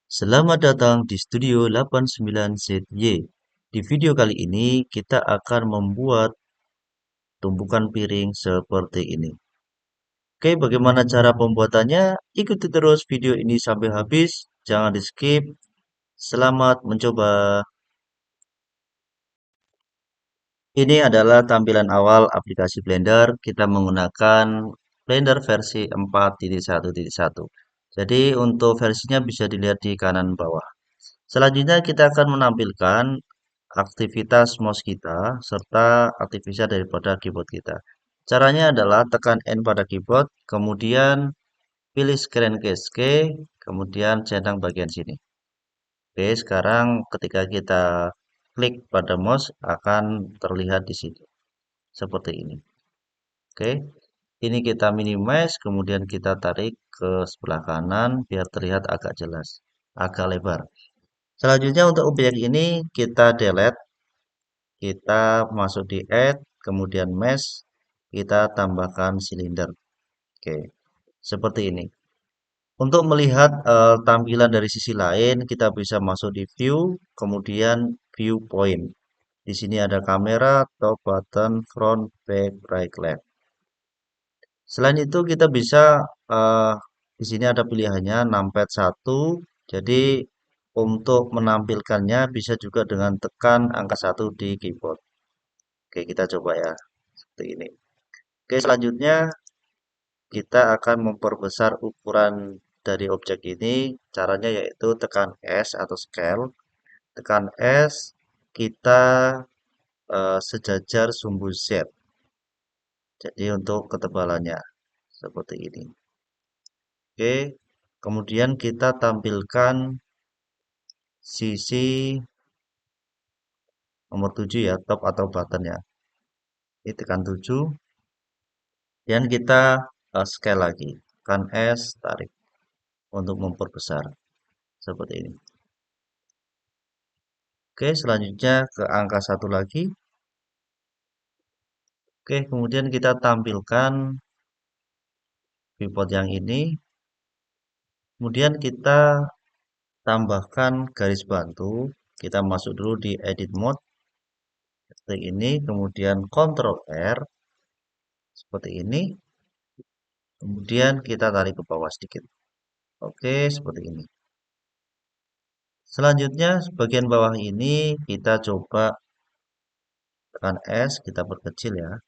Selamat datang di Studio 89ZY. Di video kali ini kita akan membuat tumpukan piring seperti ini. Oke, bagaimana cara pembuatannya? Ikuti terus video ini sampai habis, jangan di skip. Selamat mencoba. Ini adalah tampilan awal aplikasi Blender. Kita menggunakan Blender versi 4.1.1. Jadi untuk versinya bisa dilihat di kanan bawah. Selanjutnya kita akan menampilkan aktivitas mouse kita serta aktivitas daripada keyboard kita. Caranya adalah tekan N pada keyboard, kemudian pilih Screen Key, kemudian centang bagian sini. Oke, sekarang ketika kita klik pada mouse akan terlihat di sini seperti ini. Oke, ini kita minimize, kemudian kita tarik ke sebelah kanan biar terlihat agak jelas, agak lebar. Selanjutnya untuk objek ini kita delete, kita masuk di add, kemudian mesh, kita tambahkan silinder. Oke, seperti ini. Untuk melihat tampilan dari sisi lain, kita bisa masuk di view, kemudian viewpoint. Di sini ada kamera, top, button, front, back, right, left. Selain itu kita bisa di sini ada pilihannya numpad 1. Jadi untuk menampilkannya bisa juga dengan tekan angka 1 di keyboard. Oke, kita coba ya. Seperti ini. Oke, selanjutnya kita akan memperbesar ukuran dari objek ini. Caranya yaitu tekan S atau scale. Tekan S, kita sejajar sumbu Z. Jadi untuk ketebalannya seperti ini. Oke, kemudian kita tampilkan sisi nomor 7 ya, top atau button ya. Ini tekan 7, dan kita scale lagi. Tekan S, tarik untuk memperbesar. Seperti ini. Oke, selanjutnya ke angka 1 lagi. Oke, kemudian kita tampilkan viewport yang ini. Kemudian kita tambahkan garis bantu. Kita masuk dulu di edit mode. Seperti ini, kemudian Ctrl R. Seperti ini. Kemudian kita tarik ke bawah sedikit. Oke, seperti ini. Selanjutnya, bagian bawah ini kita coba tekan S, kita perkecil ya.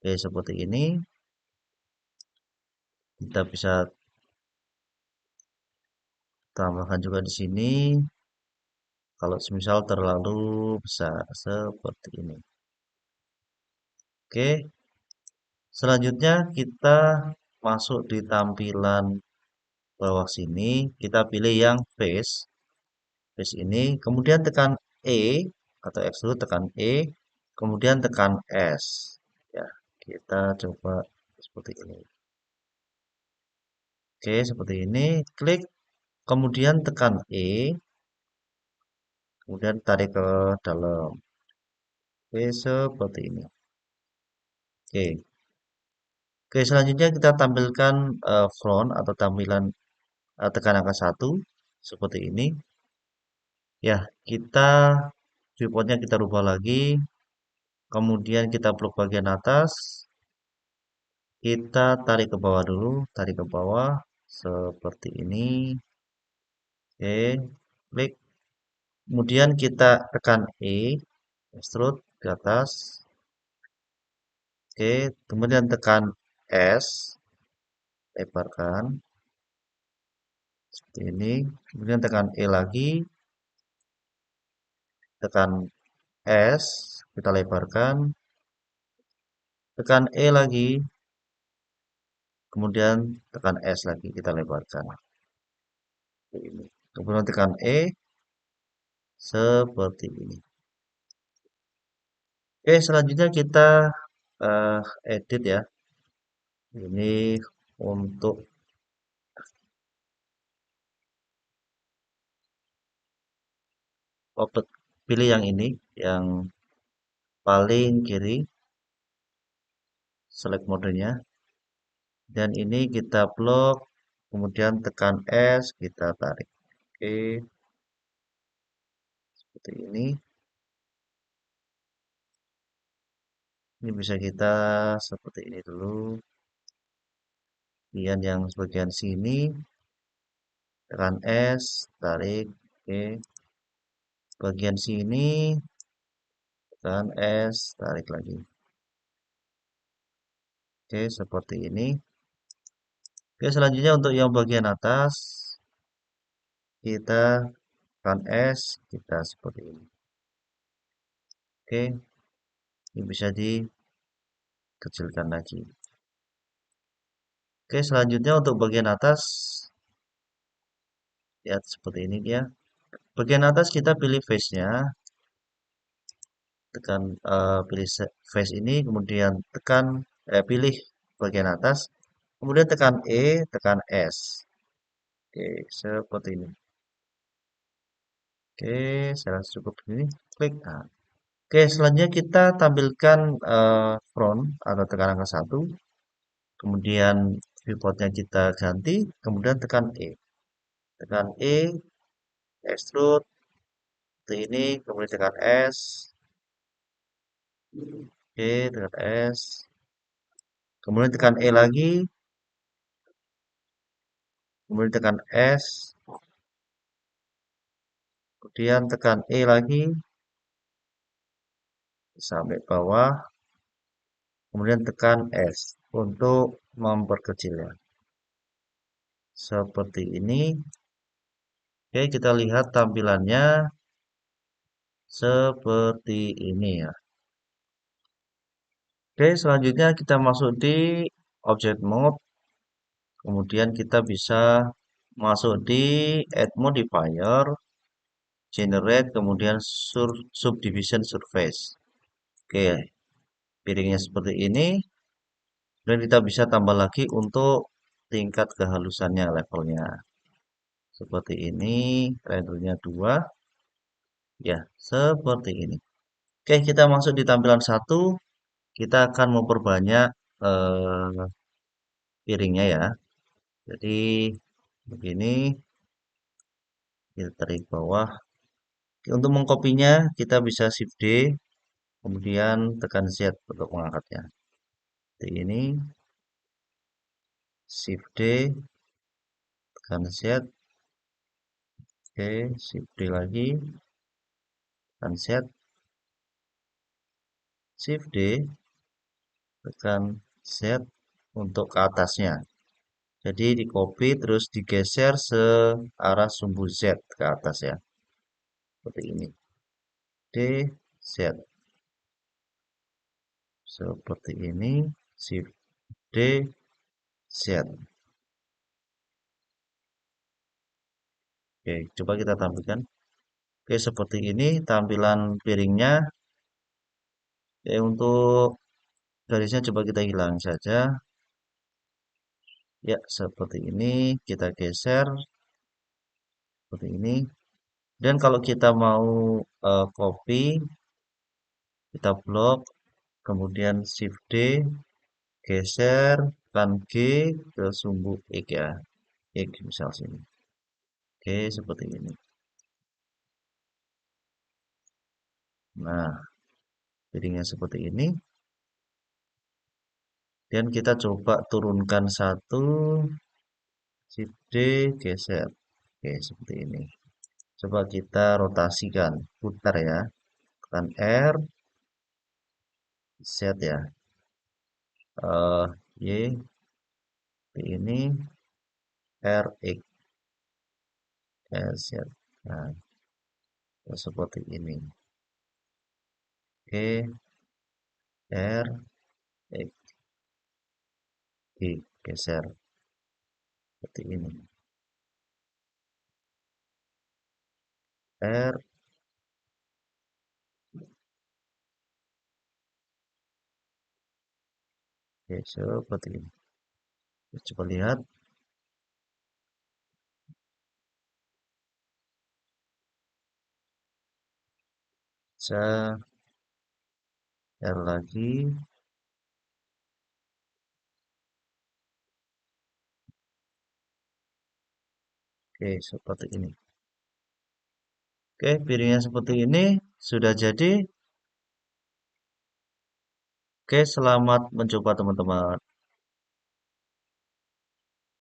Oke, seperti ini. Kita bisa tambahkan juga di sini. Kalau semisal terlalu besar seperti ini. Oke, selanjutnya kita masuk di tampilan bawah sini. Kita pilih yang face ini. Kemudian tekan E atau extrude, tekan E. Kemudian tekan S. Ya, kita coba seperti ini. Oke, seperti ini. Klik, kemudian tekan E. Kemudian tarik ke dalam. Oke, seperti ini. Oke. Oke, selanjutnya kita tampilkan front atau tampilan tekan angka 1 seperti ini. Ya, kita viewportnya kita rubah lagi. Kemudian kita blok bagian atas. Kita tarik ke bawah dulu, tarik ke bawah seperti ini. Oke, klik. Kemudian kita tekan E, extrude ke atas. Oke, kemudian tekan S, lebarkan seperti ini. Kemudian tekan E lagi, tekan S, kita lebarkan, tekan E lagi, kemudian tekan S lagi, kita lebarkan. Seperti ini. Kemudian tekan E, seperti ini. Oke, selanjutnya kita eh, edit ya. Ini untuk pilih yang ini, yang paling kiri, select modenya. Dan ini kita blok, kemudian tekan S, kita tarik. Oke, seperti ini. Ini bisa kita seperti ini dulu. Kemudian yang bagian sini tekan S, tarik. Oke, bagian sini tekan S, tarik lagi. Oke, seperti ini. Oke, selanjutnya untuk yang bagian atas kita tekan S, kita seperti ini. Oke, ini bisa dikecilkan lagi. Oke, selanjutnya untuk bagian atas, lihat seperti ini dia. Bagian atas kita pilih face-nya, tekan pilih face ini, kemudian tekan pilih bagian atas, kemudian tekan E, tekan S. Oke, seperti ini. Oke, saya rasa cukup ini. Klik. Nah. Oke, selanjutnya kita tampilkan front atau tekan angka 1. Kemudian viewportnya kita ganti, kemudian tekan E. Tekan E, extrude, seperti ini, kemudian tekan S. Oke, tekan S. Kemudian tekan E lagi, kemudian tekan S. Kemudian tekan E lagi, sampai bawah. Kemudian tekan S untuk memperkecilnya. Seperti ini. Oke, kita lihat tampilannya seperti ini ya. Oke, selanjutnya kita masuk di object mode. Kemudian kita bisa masuk di add modifier, generate, kemudian subdivision surface. Oke, piringnya seperti ini. Dan kita bisa tambah lagi untuk tingkat kehalusannya, levelnya. Seperti ini, rendernya 2. Ya, seperti ini. Oke, kita masuk di tampilan 1. Kita akan memperbanyak piringnya ya. Jadi begini, kita tarik bawah. Untuk mengkopinya kita bisa Shift D, kemudian tekan Z untuk mengangkatnya. Seperti ini, Shift D, tekan Z, oke, Shift D lagi, tekan Z, Shift D, tekan Z untuk ke atasnya. Jadi di copy terus digeser searah sumbu Z ke atas ya. Seperti ini. D, Z. Seperti ini. Shift D, Z. Oke, coba kita tampilkan. Oke, seperti ini tampilan piringnya. Oke, untuk garisnya coba kita hilang saja. Ya, seperti ini. Kita geser. Seperti ini. Dan kalau kita mau copy, kita blok, kemudian Shift D, geser, tekan G ke sumbu X ya. X misal sini. Oke, seperti ini. Nah, jadinya seperti ini. Dan kita coba turunkan satu, Shift D, geser. Oke, seperti ini. Coba kita rotasikan, putar ya. Tekan R, Z ya. Y, ini, R, X, Z. Nah, seperti ini. Oke, R, X, G, geser. Seperti ini. R, Oke, seperti ini. Coba lihat. Saya R lagi. Oke, seperti ini. Oke, piringnya seperti ini sudah jadi. Oke, selamat mencoba teman-teman.